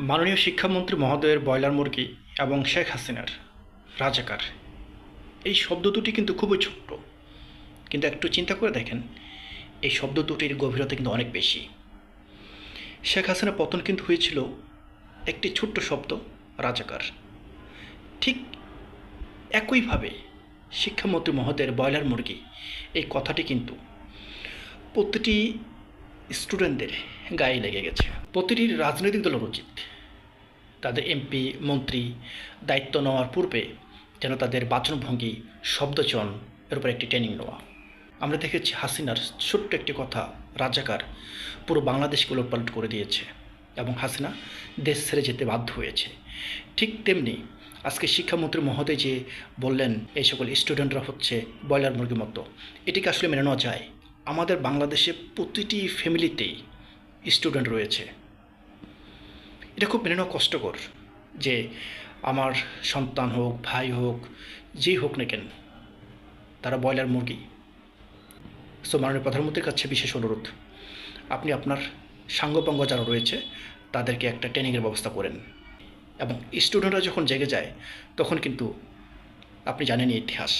মাননীয় শিক্ষামন্ত্রী মহোদয়ের ব্রয়লার মুরগি এবং শেখ হাসিনার রাজাকার, এই শব্দ দুটি কিন্তু খুবই ছোট্ট, কিন্তু একটু চিন্তা করে দেখেন এই শব্দ দুটির গভীরতা কিন্তু অনেক বেশি। শেখ হাসিনার পতন কিন্তু হয়েছিল একটি ছোট্ট শব্দ, রাজাকার। ঠিক একইভাবে শিক্ষামন্ত্রী মহোদয়ের ব্রয়লার মুরগি, এই কথাটি কিন্তু প্রতিটি স্টুডেন্টদের গায়ে লেগে গেছে। প্রতিটি রাজনৈতিক দলের উচিত তাদের এমপি মন্ত্রী দায়িত্ব নেওয়ার পূর্বে যেন তাদের বাচনভঙ্গি, শব্দচয়ন এর উপর একটি ট্রেনিং নেওয়া। আমরা দেখেছি হাসিনার ছোট্ট একটি কথা, রাজাকার, পুরো বাংলাদেশকে ওলটপালট করে দিয়েছে এবং হাসিনা দেশ ছেড়ে যেতে বাধ্য হয়েছে। ঠিক তেমনি আজকে শিক্ষামন্ত্রী মহোদয় যে বললেন এই সকল স্টুডেন্টরা হচ্ছে ব্রয়লার মুরগির মতো, এটিকে আসলে মেনে নেওয়া যায়? আমাদের বাংলাদেশে প্রতিটি ফ্যামিলিতেই স্টুডেন্ট রয়েছে। এটা খুব মেনে নেওয়া কষ্টকর যে আমার সন্তান হোক, ভাই হোক, যেই হোক না কেন, তারা ব্রয়লার মুরগি। সো মাননীয় প্রধানমন্ত্রীর কাছে বিশেষ অনুরোধ, আপনি আপনার সাঙ্গপাঙ্গ যারা রয়েছে তাদেরকে একটা ট্রেনিংয়ের ব্যবস্থা করেন, এবং স্টুডেন্টরা যখন জেগে যায় তখন কিন্তু আপনি জানেনই ইতিহাস।